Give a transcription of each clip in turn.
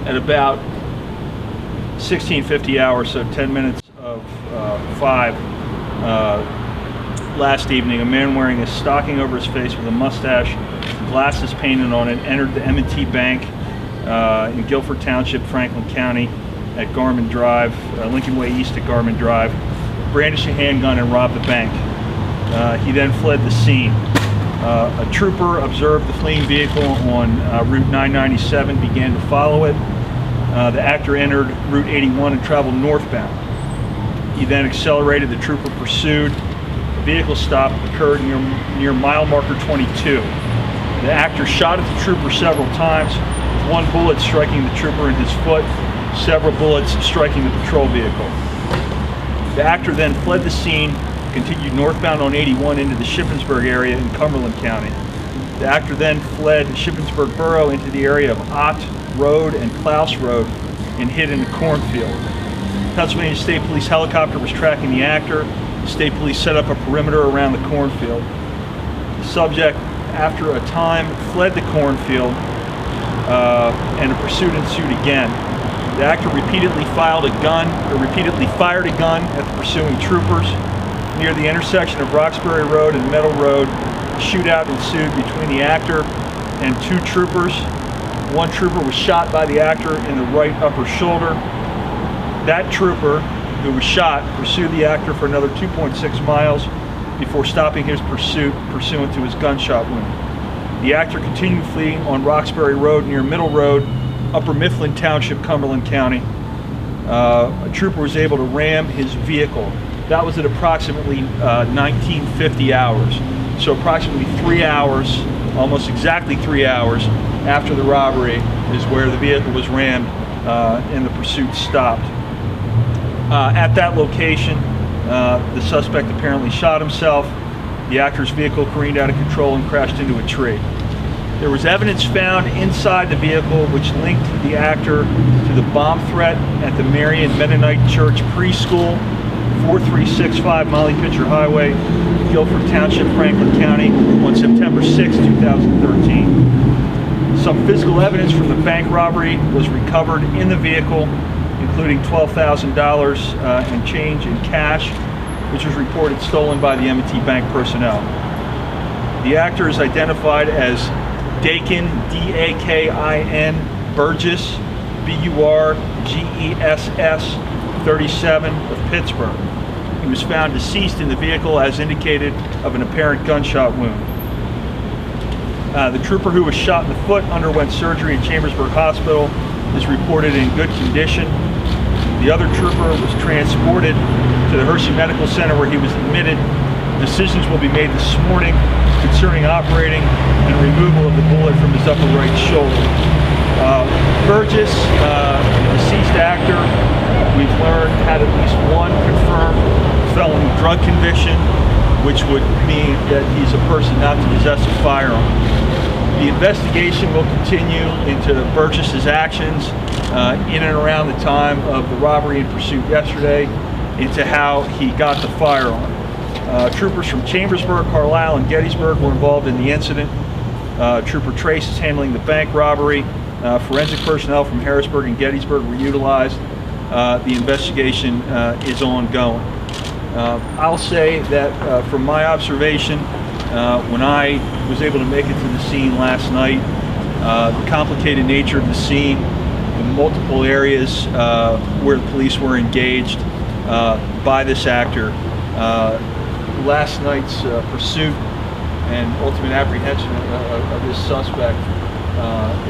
At about 16:50 hours, so 10 minutes of 5, last evening, a man wearing a stocking over his face with a mustache, glasses painted on it, entered the M&T Bank in Guilford Township, Franklin County, at Garmin Drive, Lincoln Way East at Garmin Drive, brandished a handgun and robbed the bank. He then fled the scene. A trooper observed the fleeing vehicle on Route 997, began to follow it. The actor entered Route 81 and traveled northbound. He then accelerated. The trooper pursued. The vehicle stop occurred near mile marker 22. The actor shot at the trooper several times, with one bullet striking the trooper in his foot, several bullets striking the patrol vehicle. The actor then fled the scene, continued northbound on 81 into the Shippensburg area in Cumberland County. The actor then fled Shippensburg Borough into the area of Ott Road and Klaus Road and hid in a cornfield. Pennsylvania State Police helicopter was tracking the actor. The State Police set up a perimeter around the cornfield. The subject, after a time, fled the cornfield and a pursuit ensued again. The actor repeatedly fired a gun at the pursuing troopers. Near the intersection of Roxbury Road and Meadow Road, a shootout ensued between the actor and two troopers. One trooper was shot by the actor in the right upper shoulder. That trooper who was shot pursued the actor for another 2.6 miles before stopping his pursuit pursuant to his gunshot wound. The actor continued fleeing on Roxbury Road near Middle Road, Upper Mifflin Township, Cumberland County. A trooper was able to ram his vehicle. That was at approximately 1950 hours. So approximately 3 hours, almost exactly 3 hours after the robbery is where the vehicle was rammed and the pursuit stopped. At that location, the suspect apparently shot himself. The actor's vehicle careened out of control and crashed into a tree. There was evidence found inside the vehicle which linked the actor to the bomb threat at the Marian Mennonite Church Preschool, 4365 Molly Pitcher Highway, Guilford Township, Franklin County, on September 6, 2013. Some physical evidence from the bank robbery was recovered in the vehicle, including $12,000 and change in cash, which was reported stolen by the M&T Bank personnel. The actor is identified as Dakin, D-A-K-I-N, Burgess, B-U-R-G-E-S-S, 37, of Pittsburgh. He was found deceased in the vehicle as indicated of an apparent gunshot wound. The trooper who was shot in the foot underwent surgery at Chambersburg Hospital, is reported in good condition. The other trooper was transported to the Hershey Medical Center where he was admitted. Decisions will be made this morning concerning operating and removal of the bullet from his upper right shoulder. Burgess, the deceased actor, we've learned had at least one confirmed felony drug conviction, which would mean that he's a person not to possess a firearm. The investigation will continue into Burgess's actions in and around the time of the robbery and pursuit yesterday, into how he got the firearm. Troopers from Chambersburg, Carlisle, and Gettysburg were involved in the incident. Trooper Trace is handling the bank robbery. Forensic personnel from Harrisburg and Gettysburg were utilized. The investigation is ongoing. I'll say that from my observation, when I was able to make it to the scene last night, the complicated nature of the scene, the multiple areas where the police were engaged by this actor, last night's pursuit and ultimate apprehension of this suspect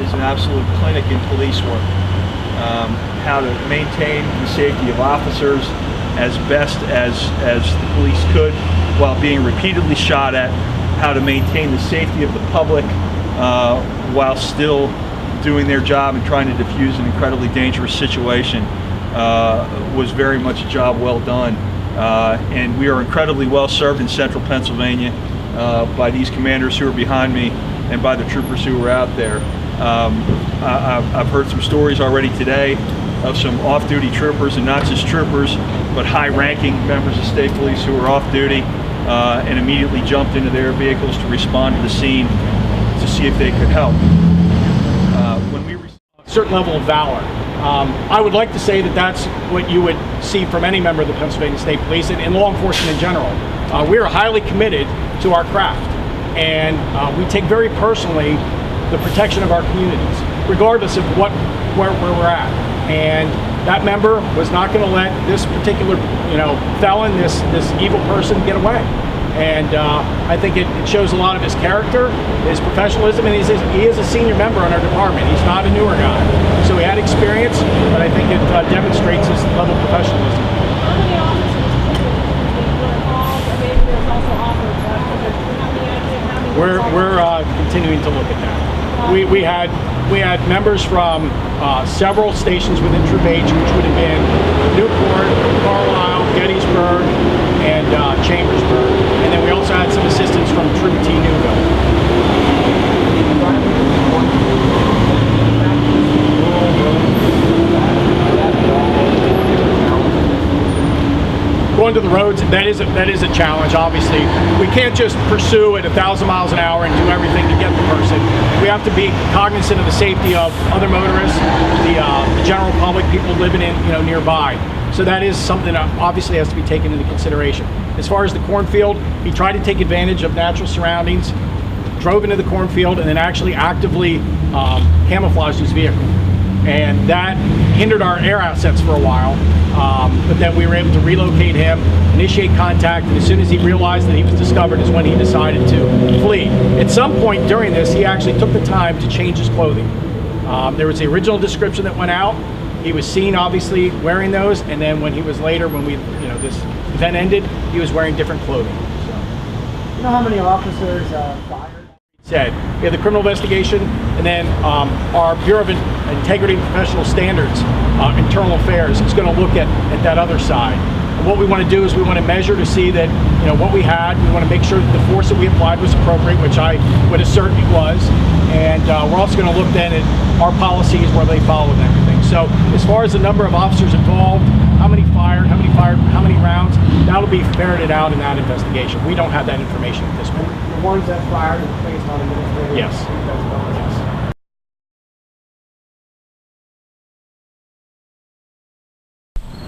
is an absolute clinic in police work. How to maintain the safety of officers as best as the police could while being repeatedly shot at, how to maintain the safety of the public while still doing their job and trying to defuse an incredibly dangerous situation was very much a job well done. And we are incredibly well served in central Pennsylvania by these commanders who are behind me and by the troopers who are out there. I've heard some stories already today of some off-duty troopers, and not just troopers, but high-ranking members of state police who were off-duty and immediately jumped into their vehicles to respond to the scene to see if they could help. When we respond certain level of valor. I would like to say that that's what you would see from any member of the Pennsylvania State Police and law enforcement in general. We are highly committed to our craft, and we take very personally the protection of our communities, regardless of where we're at. And that member was not going to let this particular, felon, this evil person get away. And I think it shows a lot of his character, his professionalism, and he is a senior member in our department. He's not a newer guy. So he had experience, but I think it demonstrates his level of professionalism. How many officers were involved? Or maybe there's also officers. Do you have any idea how many? We're continuing to look at that. We had members from several stations within Troop H, which would have been Newport, Carlisle, Gettysburg, and Chambersburg. And then we also had some assistance from Troop T Newville. Going to the roads, that is a challenge, obviously. We can't just pursue at 1,000 miles an hour and do everything to get the person. We have to be cognizant of the safety of other motorists, the general public, people living in nearby. So that is something that obviously has to be taken into consideration. As far as the cornfield, he tried to take advantage of natural surroundings, drove into the cornfield, and then actually actively camouflaged his vehicle. And that hindered our air assets for a while. But then we were able to relocate him, initiate contact, and as soon as he realized that he was discovered is when he decided to flee. At some point during this, he actually took the time to change his clothing. There was the original description that went out. He was seen obviously wearing those, and then when this event ended, he was wearing different clothing. You know how many officers fired? Said we had the criminal investigation, and then our Bureau of Integrity and Professional Standards, Internal Affairs, is going to look at that other side. And what we want to do is we want to measure to see that what we had. We want to make sure that the force that we applied was appropriate, which I would assert it was. And we're also going to look then at our policies where they followed and everything. So as far as the number of officers involved, how many fired, how many rounds, that'll be ferreted out in that investigation. We don't have that information at this point. The ones that fired were placed on administrative. Yes. Yes.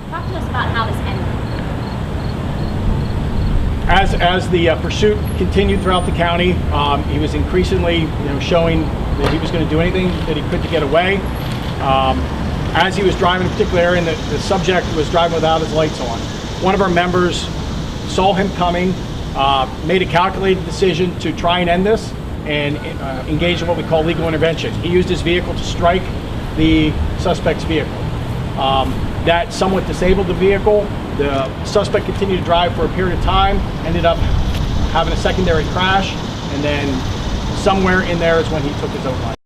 Talk to us about how this ended. As the pursuit continued throughout the county, he was increasingly showing that he was going to do anything that he could to get away. As he was driving in a particular area, and the subject was driving without his lights on, one of our members saw him coming, made a calculated decision to try and end this and engage in what we call legal intervention. He used his vehicle to strike the suspect's vehicle. That somewhat disabled the vehicle. The suspect continued to drive for a period of time, ended up having a secondary crash, and then somewhere in there is when he took his own life.